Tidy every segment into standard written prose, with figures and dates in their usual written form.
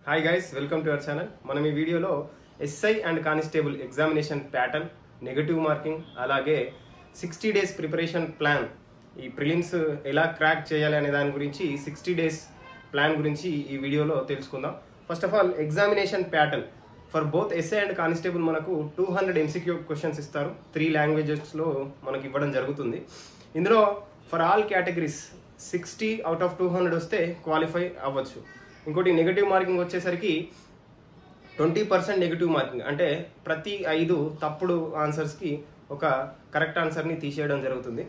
Hi guys, welcome to our channel. మనం ఈ వీడియోలో SI and constable examination pattern, negative marking, అలాగే 60 days preparation plan, ఈ prelims ఎలా క్రాక్ చేయాలి అనే దాని గురించి 60 డేస్ ప్లాన్ గురించి ఈ వీడియోలో తెలుసుకుందాం. First of all, examination pattern for both SI and constable మనకు 200 MCQ క్వశ్చన్స్ ఇస్తారు. 3 లాంగ్వేజెస్లో మనకి ఇవ్వడం జరుగుతుంది. ఇందులో for all categories 60 out of 200 వస్తే క్వాలిఫై అవ్వచ్చు. ఇంకోటి నెగటివ్ మార్కింగ్ వచ్చేసరికి 20% నెగటివ్ మార్కింగ్, అంటే ప్రతి 5 తప్పుడు ఆన్సర్స్కి ఒక కరెక్ట్ ఆన్సర్ని తీసేయడం జరుగుతుంది.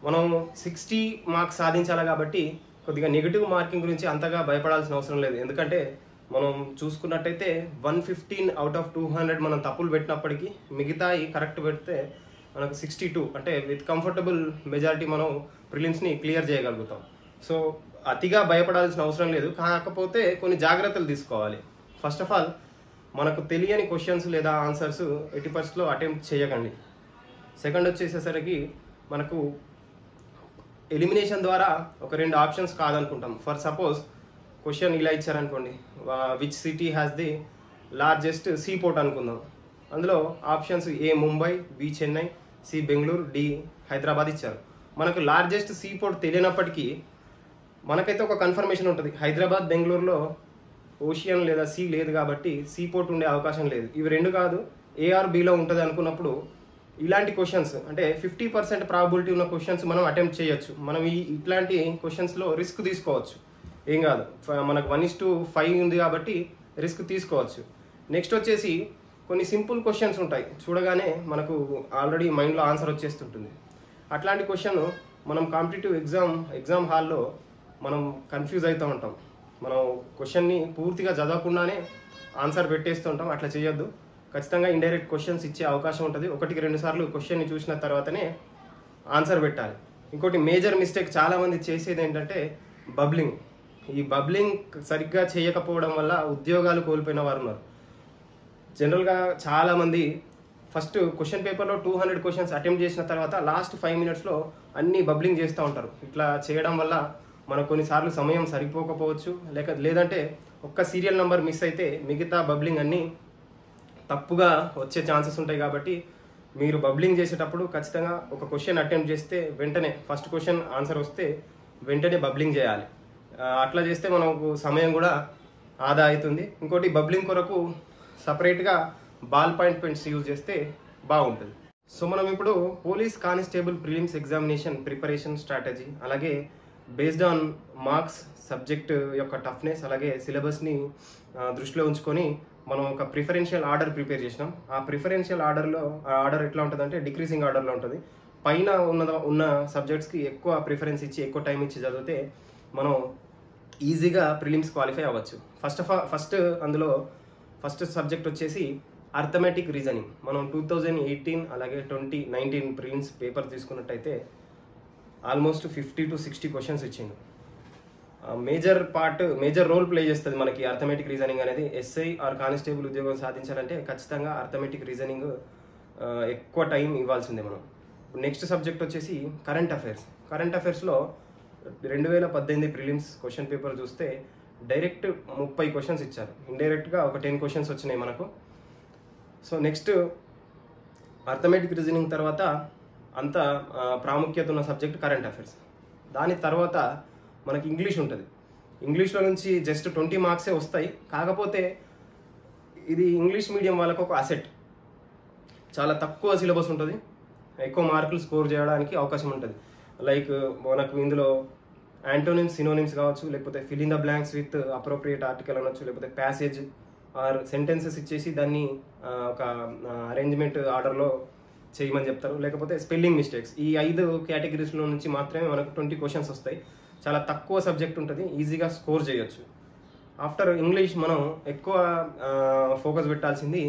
మనం 60 మార్క్స్ సాధించాలి కాబట్టి కొద్దిగా నెగటివ్ మార్కింగ్ గురించి అంతగా భయపడాల్సిన అవసరం లేదు. ఎందుకంటే మనం చూసుకున్నట్టయితే 115 అవుట్ ఆఫ్ 200 మనం తప్పులు పెట్టినప్పటికీ మిగతాయి కరెక్ట్ పెడితే మనకు 62, అంటే విత్ కంఫర్టబుల్ మెజారిటీ మనం ప్రిలిమ్స్ని క్లియర్ చేయగలుగుతాం. సో అతిగా భయపడాల్సిన అవసరం లేదు. కాకపోతే కొన్ని జాగ్రత్తలు తీసుకోవాలి. ఫస్ట్ ఆఫ్ ఆల్, మనకు తెలియని క్వశ్చన్స్ లేదా ఆన్సర్స్ 80% అటెంప్ట్ చేయకండి. సెకండ్ వచ్చేసేసరికి మనకు ఎలిమినేషన్ ద్వారా ఒక 2 ఆప్షన్స్ కాదనుకుంటాం. ఫర్ సపోజ్ క్వశ్చన్ ఇలా ఇచ్చారనుకోండి, which city has the largest sea port అనుకుందాం. అందులో options A Mumbai, B Chennai, C Bengaluru, D Hyderabad ఇచ్చారు. మనకు లార్జెస్ట్ సీ పోర్ట్ తెలియనప్పటికీ మనకైతే ఒక కన్ఫర్మేషన్ ఉంటుంది, హైదరాబాద్ బెంగళూరులో ఓషియన్ లేదా సీ లేదు కాబట్టి సీ పోర్ట్ ఉండే అవకాశం లేదు. ఇవి 2 కాదు, ఏఆర్ బిలో ఉంటుంది అనుకున్నప్పుడు ఇలాంటి క్వశ్చన్స్, అంటే 50% ప్రాబిలిటీ ఉన్న క్వశ్చన్స్ మనం అటెంప్ట్ చేయొచ్చు. మనం ఇట్లాంటి క్వశ్చన్స్లో రిస్క్ తీసుకోవచ్చు, ఏం కాదు. మనకు 1:5 ఉంది కాబట్టి రిస్క్ తీసుకోవచ్చు. నెక్స్ట్ వచ్చేసి కొన్ని సింపుల్ క్వశ్చన్స్ ఉంటాయి, చూడగానే మనకు ఆల్రెడీ మైండ్లో ఆన్సర్ వచ్చేస్తుంటుంది. అట్లాంటి క్వశ్చన్ మనం కాంపిటేటివ్ ఎగ్జామ్ హాల్లో మనం కన్ఫ్యూజ్ అవుతూ ఉంటాం. మనం క్వశ్చన్ని పూర్తిగా చదవకుండానే ఆన్సర్ పెట్టేస్తుంటాం. అట్లా చేయొద్దు. ఖచ్చితంగా ఇండైరెక్ట్ క్వశ్చన్స్ ఇచ్చే అవకాశం ఉంటుంది. 1-2 సార్లు క్వశ్చన్ని చూసిన తర్వాతనే ఆన్సర్ పెట్టాలి. ఇంకోటి మేజర్ మిస్టేక్ చాలామంది చేసేది ఏంటంటే బబ్లింగ్. ఈ బబ్లింగ్ సరిగ్గా చేయకపోవడం వల్ల ఉద్యోగాలు కోల్పోయిన వారు ఉన్నారు. జనరల్గా చాలామంది ఫస్ట్ క్వశ్చన్ పేపర్లో 200 క్వశ్చన్స్ అటెంప్ట్ చేసిన తర్వాత లాస్ట్ 5 మినిట్స్లో అన్ని బబ్లింగ్ చేస్తూ ఉంటారు. ఇట్లా చేయడం వల్ల మనకు కొన్నిసార్లు సమయం సరిపోకపోవచ్చు, లేదంటే ఒక్క సీరియల్ నెంబర్ మిస్ అయితే మిగతా బబ్లింగ్ అన్నీ తప్పుగా వచ్చే ఛాన్సెస్ ఉంటాయి. కాబట్టి మీరు బబ్లింగ్ చేసేటప్పుడు ఖచ్చితంగా ఒక క్వశ్చన్ అటెంప్ట్ చేస్తే వెంటనే ఫస్ట్ క్వశ్చన్ ఆన్సర్ వస్తే వెంటనే బబ్లింగ్ చేయాలి. అట్లా చేస్తే మనకు సమయం కూడా ఆదా అవుతుంది. ఇంకోటి, బబ్లింగ్ కొరకు సపరేట్గా బాల్ పాయింట్ పెన్స్ యూజ్ చేస్తే బాగుంటుంది. సో మనం ఇప్పుడు police constable prelims examination preparation strategy, అలాగే బేస్డ్ ఆన్ మార్క్స్, సబ్జెక్ట్ యొక్క టఫ్నెస్, అలాగే సిలబస్ని దృష్టిలో ఉంచుకొని మనం ఒక ప్రిఫరెన్షియల్ ఆర్డర్ ప్రిపేర్ చేసినాం. ఆ ప్రిఫరెన్షియల్ ఆర్డర్ ఎట్లా ఉంటుంది అంటే డిక్రీసింగ్ ఆర్డర్లో ఉంటుంది. పైన ఉన్న సబ్జెక్ట్స్కి ఎక్కువ ప్రిఫరెన్స్ ఇచ్చి ఎక్కువ టైం ఇచ్చి చదివితే మనం ఈజీగా ప్రిలిమ్స్ క్వాలిఫై అవ్వచ్చు. ఫస్ట్ అందులో ఫస్ట్ సబ్జెక్ట్ వచ్చేసి అర్థమెటిక్ రీజనింగ్. మనం 2018 అలాగే 2019 ప్రిలిమ్స్ పేపర్ తీసుకున్నట్టయితే ఆల్మోస్ట్ 50 to 60 క్వశ్చన్స్ ఇచ్చిండు. మేజర్ రోల్ ప్లే చేస్తుంది మనకి అర్థమెటిక్ రీజనింగ్ అనేది. ఎస్ఐ ఆర్ కానిస్టేబుల్ ఉద్యోగం సాధించాలంటే ఖచ్చితంగా అర్థమెటిక్ రీజనింగ్ ఎక్కువ టైం ఇవ్వాల్సిందే మనం. నెక్స్ట్ సబ్జెక్ట్ వచ్చేసి కరెంట్ అఫైర్స్లో 2018 ప్రిలిమ్స్ క్వశ్చన్ పేపర్ చూస్తే డైరెక్ట్ 30 క్వశ్చన్స్ ఇచ్చారు. ఇండైరెక్ట్గా ఒక 10 క్వశ్చన్స్ వచ్చినాయి మనకు. సో నెక్స్ట్ అర్థమెటిక్ రీజనింగ్ తర్వాత అంత ప్రాముఖ్యత ఉన్న సబ్జెక్ట్ కరెంట్ అఫైర్స్. దాని తర్వాత మనకి ఇంగ్లీష్ ఉంటుంది. ఇంగ్లీష్లో నుంచి జస్ట్ 20 మార్క్సే వస్తాయి. కాకపోతే ఇది ఇంగ్లీష్ మీడియం వాళ్ళకు ఒక అసెట్. చాలా తక్కువ సిలబస్ ఉంటుంది, ఎక్కువ మార్కులు స్కోర్ చేయడానికి అవకాశం ఉంటుంది. లైక్ మనకు ఇందులో యాంటోనిమ్స్, సినోనిమ్స్ కావచ్చు, లేకపోతే fill in the blanks with appropriate article అనొచ్చు, లేకపోతే ప్యాసేజ్ ఆర్ సెంటెన్సెస్ ఇచ్చేసి దాన్ని ఒక అరేంజ్మెంట్ ఆర్డర్లో చేయమని చెప్తారు, లేకపోతే స్పెల్లింగ్ మిస్టేక్స్. ఈ 5 కేటగిరీస్లో నుంచి మాత్రమే మనకు 20 క్వశ్చన్స్ వస్తాయి. చాలా తక్కువ సబ్జెక్ట్ ఉంటుంది, ఈజీగా స్కోర్ చేయొచ్చు. ఆఫ్టర్ ఇంగ్లీష్ మనం ఎక్కువ ఫోకస్ పెట్టాల్సింది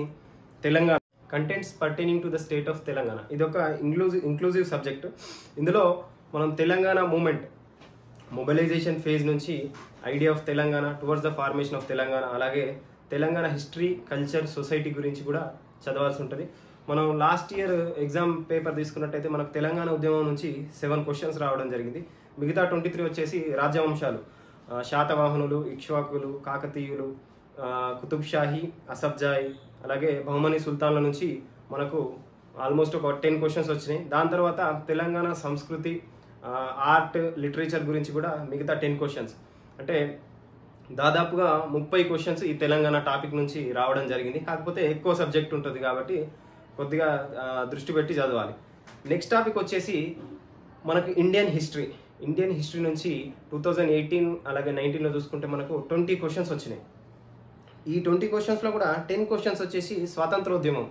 Telangana. Contents pertaining to the state of Telangana. ఇది ఒక ఇంక్లూజివ్ సబ్జెక్ట్. ఇందులో మనం తెలంగాణ మూమెంట్, మొబిలైజేషన్ ఫేజ్ నుంచి idea of Telangana towards the formation of Telangana, అలాగే తెలంగాణ హిస్టరీ, కల్చర్, సొసైటీ గురించి కూడా చదవాల్సి ఉంటుంది. మనం లాస్ట్ ఇయర్ ఎగ్జామ్ పేపర్ తీసుకున్నట్టయితే మనకు తెలంగాణ ఉద్యమం నుంచి 7 క్వశ్చన్స్ రావడం జరిగింది. మిగతా 23 వచ్చేసి రాజ్యవంశాలు, శాతవాహనులు, ఇక్ష్వాకులు, కాకతీయులు, కుతుబ్ షాహీ, అసఫ్జాయి, అలాగే బహుమని సుల్తాన్ల నుంచి మనకు ఆల్మోస్ట్ ఒక 10 క్వశ్చన్స్ వచ్చినాయి. దాని తర్వాత తెలంగాణ సంస్కృతి, ఆర్ట్, లిటరేచర్ గురించి కూడా మిగతా 10 క్వశ్చన్స్, అంటే దాదాపుగా 30 క్వశ్చన్స్ ఈ తెలంగాణ టాపిక్ నుంచి రావడం జరిగింది. కాకపోతే ఎక్కువ సబ్జెక్ట్ ఉంటుంది కాబట్టి కొద్దిగా దృష్టి పెట్టి చదవాలి. నెక్స్ట్ టాపిక్ వచ్చేసి మనకు ఇండియన్ హిస్టరీ నుంచి 2018 అలాగే 19లో చూసుకుంటే మనకు 20 క్వశ్చన్స్ వచ్చినాయి. ఈ 20 క్వశ్చన్స్లో కూడా 10 క్వశ్చన్స్ వచ్చేసి స్వాతంత్రోద్యమం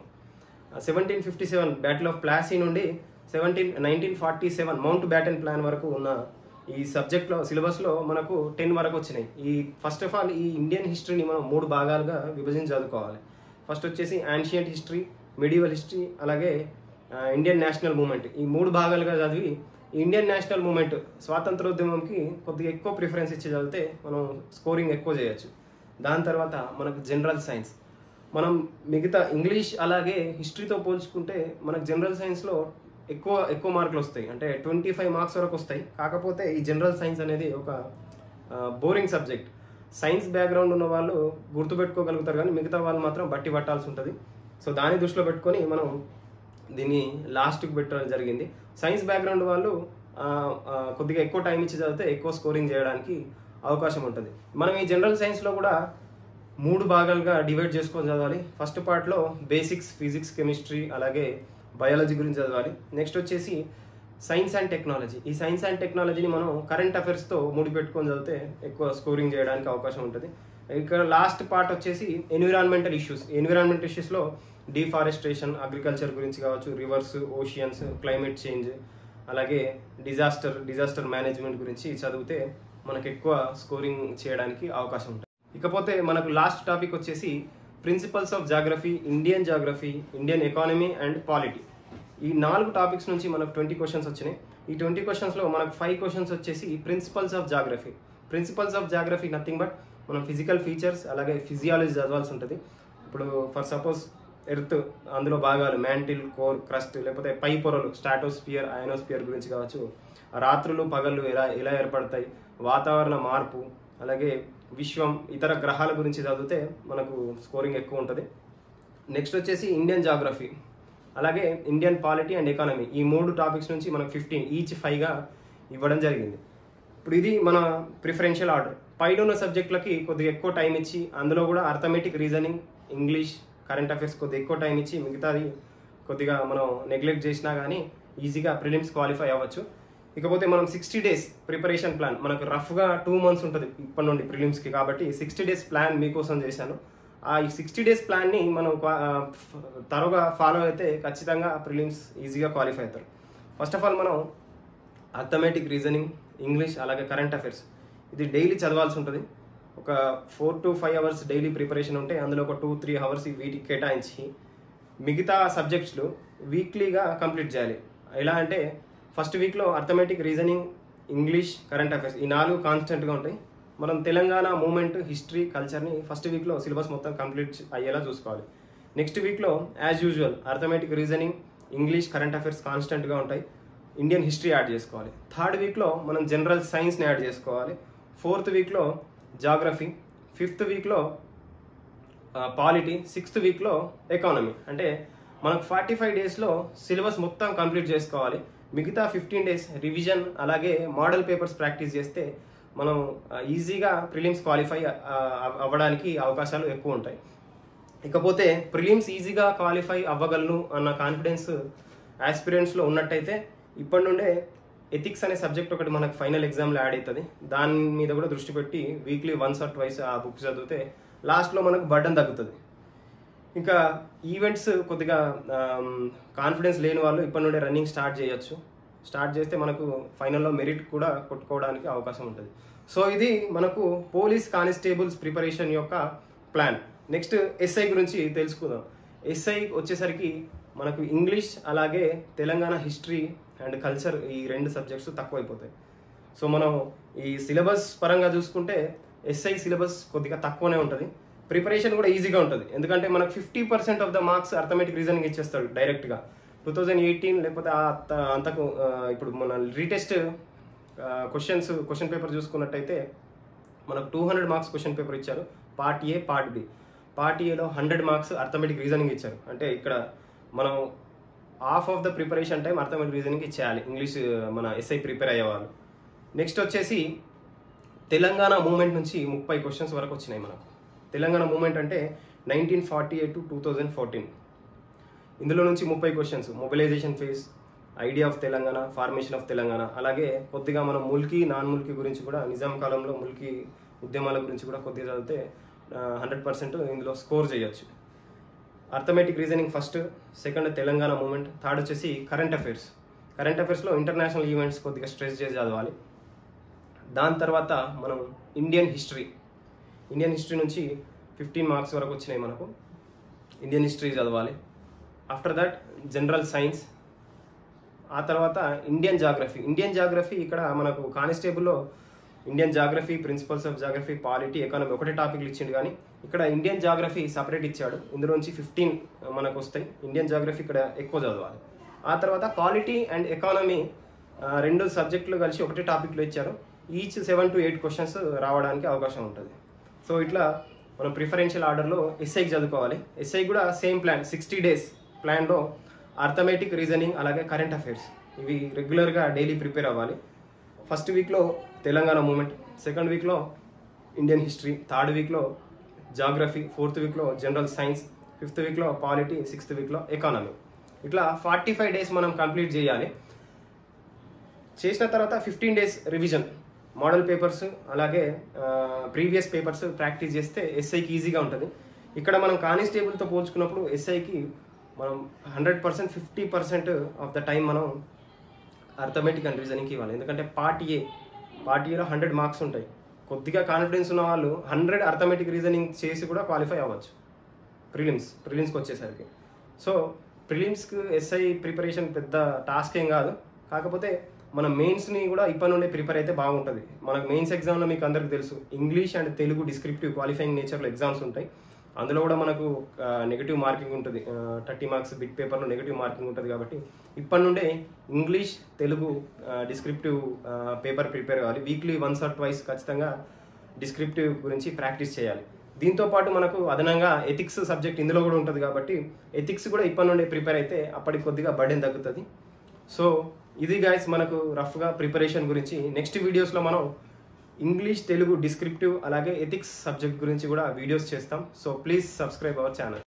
1757 బ్యాటిల్ ఆఫ్ ప్లాసీ నుండి 1947 మౌంట్ బ్యాటన్ ప్లాన్ వరకు ఉన్న ఈ సబ్జెక్ట్లో సిలబస్లో మనకు 10 వరకు వచ్చినాయి. ఈ ఫస్ట్ ఆఫ్ ఆల్ ఈ ఇండియన్ హిస్టరీని మనం 3 భాగాలుగా విభజించి చదువుకోవాలి. ఫస్ట్ వచ్చేసి యాన్షియంట్ హిస్టరీ, మిడివల్ హిస్టరీ, అలాగే ఇండియన్ నేషనల్ మూమెంట్. ఈ 3 భాగాలుగా చదివి ఇండియన్ నేషనల్ మూమెంట్ స్వాతంత్రోద్యమంకి కొద్దిగా ఎక్కువ ప్రిఫరెన్స్ ఇచ్చి చదివితే మనం స్కోరింగ్ ఎక్కువ చేయొచ్చు. దాని తర్వాత మనకు జనరల్ సైన్స్. మనం మిగతా ఇంగ్లీష్ అలాగే హిస్టరీతో పోల్చుకుంటే మనకు జనరల్ సైన్స్లో ఎక్కువ మార్కులు వస్తాయి, అంటే 25 మార్క్స్ వరకు వస్తాయి. కాకపోతే ఈ జనరల్ సైన్స్ అనేది ఒక బోరింగ్ సబ్జెక్ట్. సైన్స్ బ్యాక్గ్రౌండ్ ఉన్న వాళ్ళు గుర్తుపెట్టుకోగలుగుతారు, కానీ మిగతా వాళ్ళు మాత్రం బట్టి పట్టాల్సి ఉంటుంది. సో దాన్ని దృష్టిలో పెట్టుకొని మనం దీన్ని లాస్ట్కి పెట్టడం జరిగింది. సైన్స్ బ్యాక్గ్రౌండ్ వాళ్ళు కొద్దిగా ఎక్కువ టైం ఇచ్చి చదివితే ఎక్కువ స్కోరింగ్ చేయడానికి అవకాశం ఉంటుంది. మనం ఈ జనరల్ సైన్స్లో కూడా 3 భాగాలుగా డివైడ్ చేసుకొని చదవాలి. ఫస్ట్ పార్ట్లో బేసిక్స్, ఫిజిక్స్, కెమిస్ట్రీ, అలాగే బయాలజీ గురించి చదవాలి. నెక్స్ట్ వచ్చేసి సైన్స్ అండ్ టెక్నాలజీ. ఈ సైన్స్ అండ్ టెక్నాలజీని మనం కరెంట్ అఫైర్స్తో ముడిపెట్టుకొని చదివితే ఎక్కువ స్కోరింగ్ చేయడానికి అవకాశం ఉంటుంది. ఇక్కడ లాస్ట్ పార్ట్ వచ్చేసి ఎన్విరాన్మెంటల్ ఇష్యూస్లో డిఫారెస్ట్రేషన్, అగ్రికల్చర్ గురించి కావచ్చు, రివర్స్, ఓషియన్స్, క్లైమేట్ చేంజ్, అలాగే డిజాస్టర్ మేనేజ్మెంట్ గురించి చదివితే మనకు ఎక్కువ స్కోరింగ్ చేయడానికి అవకాశం ఉంటుంది. ఇకపోతే మనకు లాస్ట్ టాపిక్ వచ్చేసి principles of geography, Indian economy and polity. ఈ 4 టాపిక్స్ నుంచి మనకు 20 క్వశ్చన్స్ వచ్చినాయి. ఈ 20 క్వశ్చన్స్లో మనకు 5 క్వశ్చన్స్ వచ్చేసి principles of geography nothing but మనం ఫిజికల్ ఫీచర్స్ అలాగే ఫిజియాలజీ చదవాల్సి ఉంటుంది. ఇప్పుడు ఫర్ సపోజ్ ఎర్త్, అందులో భాగాలు మ్యాంటిల్, కోర్, క్రస్ట్, లేకపోతే పై పొరలు స్ట్రాటోస్ఫియర్, అయనోస్ఫియర్ గురించి కావచ్చు, రాత్రులు పగళ్ళు ఎలా ఏర్పడతాయి, వాతావరణ మార్పు, అలాగే విశ్వం, ఇతర గ్రహాల గురించి చదివితే మనకు స్కోరింగ్ ఎక్కువ ఉంటుంది. నెక్స్ట్ వచ్చేసి ఇండియన్ జాగ్రఫీ, అలాగే ఇండియన్ పాలిటీ అండ్ ఎకానమీ. ఈ 3 టాపిక్స్ నుంచి మనకు 15 ఈచ్ 5గా ఇవ్వడం జరిగింది. ఇప్పుడు ఇది మన ప్రిఫరెన్షియల్ ఆర్డర్. పైన ఉన్న సబ్జెక్టులకి కొద్దిగా ఎక్కువ టైం ఇచ్చి, అందులో కూడా arithmetic, reasoning, English, current affairs కొద్దిగా ఎక్కువ టైం ఇచ్చి మిగతాది కొద్దిగా మనం నెగ్లెక్ట్ చేసినా కానీ ఈజీగా ప్రిలిమ్స్ క్వాలిఫై అవ్వచ్చు. ఇకపోతే మనం 60 డేస్ ప్రిపరేషన్ ప్లాన్, మనకు రఫ్గా 2 months ఉంటుంది ఇప్పటి నుండి ప్రిలిమ్స్కి, కాబట్టి 60 డేస్ ప్లాన్ మీకోసం చేశాను. ఆ 60 డేస్ ప్లాన్ని మనం త్వరగా ఫాలో అయితే ఖచ్చితంగా ప్రిలిమ్స్ ఈజీగా క్వాలిఫై అవుతారు. ఫస్ట్ ఆఫ్ ఆల్ మనం అర్థమెటిక్, రీజనింగ్, ఇంగ్లీష్, అలాగే కరెంట్ అఫైర్స్ ఇది డైలీ చదవాల్సి ఉంటుంది. ఒక 4 to 5 hours డైలీ ప్రిపరేషన్ ఉంటే అందులో ఒక 2-3 hours వీటికి కేటాయించి మిగతా సబ్జెక్ట్స్లు వీక్లీగా కంప్లీట్ చేయాలి. ఎలా అంటే ఫస్ట్ వీక్లో arithmetic, reasoning, English, current affairs ఈ 4 కాన్స్టెంట్గా ఉంటాయి. మనం తెలంగాణ మూమెంట్, హిస్టరీ, కల్చర్ని ఫస్ట్ వీక్లో సిలబస్ మొత్తం కంప్లీట్ అయ్యేలా చూసుకోవాలి. నెక్స్ట్ వీక్లో as usual arithmetic, reasoning, English, current affairs కాన్స్టెంట్గా ఉంటాయి. ఇండియన్ హిస్టరీ యాడ్ చేసుకోవాలి. థర్డ్ వీక్లో మనం జనరల్ సైన్స్ని యాడ్ చేసుకోవాలి. ఫోర్త్ వీక్లో జాగ్రఫీ, ఫిఫ్త్ వీక్లో పాలిటీ, సిక్స్త్ వీక్లో ఎకానమీ. అంటే మనకు 45 డేస్లో సిలబస్ మొత్తం కంప్లీట్ చేసుకోవాలి. మిగతా 15 days రివిజన్ అలాగే మోడల్ పేపర్స్ ప్రాక్టీస్ చేస్తే మనం ఈజీగా ప్రిలిమ్స్ క్వాలిఫై అవ్వడానికి అవకాశాలు ఎక్కువ ఉంటాయి. ఇకపోతే ప్రిలిమ్స్ ఈజీగా క్వాలిఫై అవ్వగలను అన్న కాన్ఫిడెన్స్ ఆస్పిరెంట్స్లో ఉన్నట్టయితే ఇప్పటి నుండే ఎథిక్స్ అనే సబ్జెక్ట్ ఒకటి మనకు ఫైనల్ ఎగ్జామ్లో యాడ్ అవుతుంది. దాని మీద కూడా దృష్టి పెట్టి వీక్లీ 1 or 2 ఆ బుక్ చదివితే లాస్ట్లో మనకు బర్డన్ తగ్గుతుంది. ఇంకా ఈవెంట్స్ కొద్దిగా కాన్ఫిడెన్స్ లేని వాళ్ళు ఇప్పటి నుండే రన్నింగ్ స్టార్ట్ చేయొచ్చు. స్టార్ట్ చేస్తే మనకు ఫైనల్లో మెరిట్ కూడా కొట్టుకోవడానికి అవకాశం ఉంటుంది. సో ఇది మనకు పోలీస్ కానిస్టేబుల్స్ ప్రిపరేషన్ యొక్క ప్లాన్. నెక్స్ట్ ఎస్ఐ గురించి తెలుసుకుందాం. ఎస్ఐ వచ్చేసరికి మనకు ఇంగ్లీష్ అలాగే తెలంగాణ హిస్టరీ అండ్ కల్చర్ ఈ 2 సబ్జెక్ట్స్ తక్కువైపోతాయి. సో మనం ఈ సిలబస్ పరంగా చూసుకుంటే ఎస్ఐ సిలబస్ కొద్దిగా తక్కువనే ఉంటుంది. ప్రిపరేషన్ కూడా ఈజీగా ఉంటుంది, ఎందుకంటే మనకు 50% of the marks arithmetic, reasoning ఇచ్చేస్తాడు డైరెక్ట్గా. 2018 లేకపోతే అంతకు ఇప్పుడు మన రీటెస్ట్ క్వశ్చన్ పేపర్ చూసుకున్నట్టయితే మనకు 200 మార్క్స్ క్వశ్చన్ పేపర్ ఇచ్చారు. Part A, part B. Part ఏలో 100 మార్క్స్ అర్థమెటిక్ రీజనింగ్ ఇచ్చారు. అంటే ఇక్కడ మనం half of the preparation time arithmetic reasoning ఇచ్చేయాలి ఇంగ్లీష్ మన ఎస్ఐ ప్రిపేర్ అయ్యేవాళ్ళు. నెక్స్ట్ వచ్చేసి తెలంగాణ మూమెంట్ నుంచి 30 క్వశ్చన్స్ వరకు వచ్చినాయి మనకు. తెలంగాణ మూమెంట్ అంటే 1948 to 2014. ఇందులో నుంచి 30 questions, mobilization phase, idea of Telangana, formation of Telangana, అలాగే కొద్దిగా మనం ముల్కీ నాన్ ముల్కీ గురించి కూడా, నిజాం కాలంలో ముల్కీ ఉద్యమాల గురించి కూడా కొద్దిగా చదివితే 100% ఇందులో స్కోర్ చేయొచ్చు. Arithmetic reasoning first, second Telangana movement, third వచ్చేసి కరెంట్ అఫైర్స్. కరెంట్ అఫైర్స్లో ఇంటర్నేషనల్ ఈవెంట్స్ కొద్దిగా స్ట్రెస్ చేసి చదవాలి. దాని తర్వాత మనం ఇండియన్ హిస్టరీ నుంచి 15 మార్క్స్ వరకు వచ్చినాయి మనకు. ఇండియన్ హిస్టరీ చదవాలి. ఆఫ్టర్ దట్ జనరల్ సైన్స్, ఆ తర్వాత ఇండియన్ జాగ్రఫీ ఇక్కడ మనకు కానిస్టేబుల్లో Indian geography, principles of geography, polity, economy ఒకటే టాపిక్లు ఇచ్చిండు, కానీ ఇక్కడ ఇండియన్ జాగ్రఫీ సపరేట్ ఇచ్చాడు. ఇందులో నుంచి 15 మనకు వస్తాయి. ఇండియన్ జాగ్రఫీ ఇక్కడ ఎక్కువ చదవాలి. ఆ తర్వాత పాలిటీ అండ్ ఎకానమీ 2 సబ్జెక్టులు కలిసి ఒకటే టాపిక్లో ఇచ్చారు. ఈచ్ 7 to 8 క్వశ్చన్స్ రావడానికి అవకాశం ఉంటుంది. సో ఇట్లా మనం ప్రిఫరెన్షియల్ ఆర్డర్లో ఎస్ఐకి చదువుకోవాలి. ఎస్ఐ కూడా సేమ్ ప్లాన్, 60 days ప్లాన్లో అర్థమెటిక్ రీజనింగ్ అలాగే కరెంట్ అఫైర్స్ ఇవి రెగ్యులర్గా డైలీ ప్రిపేర్ అవ్వాలి. ఫస్ట్ వీక్లో తెలంగాణ మూమెంట్, సెకండ్ వీక్లో ఇండియన్ హిస్టరీ, థర్డ్ వీక్లో జాగ్రఫీ, ఫోర్త్ వీక్లో జనరల్ సైన్స్, ఫిఫ్త్ వీక్లో పాలిటీ, సిక్స్త్ వీక్లో ఎకానమీ. ఇట్లా 45 days మనం కంప్లీట్ చేయాలి. చేసిన తర్వాత 15 days రివిజన్, మోడల్ పేపర్స్ అలాగే ప్రీవియస్ పేపర్స్ ప్రాక్టీస్ చేస్తే ఎస్ఐకి ఈజీగా ఉంటుంది. ఇక్కడ మనం కానిస్టేబుల్తో పోల్చుకున్నప్పుడు ఎస్ఐకి మనం 100% 50% ఆఫ్ ద టైం మనం అర్థమెటిక్ అండ్ రీజనింగ్కి ఇవ్వాలి. ఎందుకంటే పార్ట్ ఏలో 100 మార్క్స్ ఉంటాయి. కొద్దిగా కాన్ఫిడెన్స్ ఉన్న వాళ్ళు 100 అర్థమెటిక్ రీజనింగ్ చేసి కూడా క్వాలిఫై అవ్వచ్చు ప్రిలిమ్స్కి వచ్చేసరికి. సో ప్రిలిమ్స్కి ఎస్ఐ ప్రిపరేషన్ పెద్ద టాస్క్ ఏం కాదు. కాకపోతే మన మెయిన్స్ని కూడా ఇప్పటి నుండే ప్రిపేర్ అయితే బాగుంటుంది. మనకు మెయిన్స్ ఎగ్జామ్లో మీకు అందరికీ తెలుసు, English and Telugu descriptive qualifying నేచర్లో ఎగ్జామ్స్ ఉంటాయి. అందులో కూడా మనకు నెగిటివ్ మార్కింగ్ ఉంటుంది. 30 మార్క్స్ బిట్ పేపర్లో నెగిటివ్ మార్కింగ్ ఉంటుంది. కాబట్టి ఇప్పటి నుండే English, Telugu descriptive paper prepare కావాలి. వీక్లీ 1 or 2 ఖచ్చితంగా డిస్క్రిప్టివ్ గురించి ప్రాక్టీస్ చేయాలి. దీంతో పాటు మనకు అదనంగా ఎథిక్స్ సబ్జెక్ట్ ఇందులో కూడా ఉంటుంది. కాబట్టి ఎథిక్స్ కూడా ఇప్పటి నుండే ప్రిపేర్ అయితే అప్పటికి కొద్దిగా బర్డెన్ తగ్గుతుంది. సో ఇది గైస్ మనకు రఫ్గా ప్రిపరేషన్ గురించి. నెక్స్ట్ వీడియోస్లో మనం ఇంగ్లీష్, తెలుగు డిస్క్రిప్టివ్ అలాగే ఎథిక్స్ సబ్జెక్ట్ గురించి కూడా వీడియోస్ చేస్తాం. So please subscribe our channel.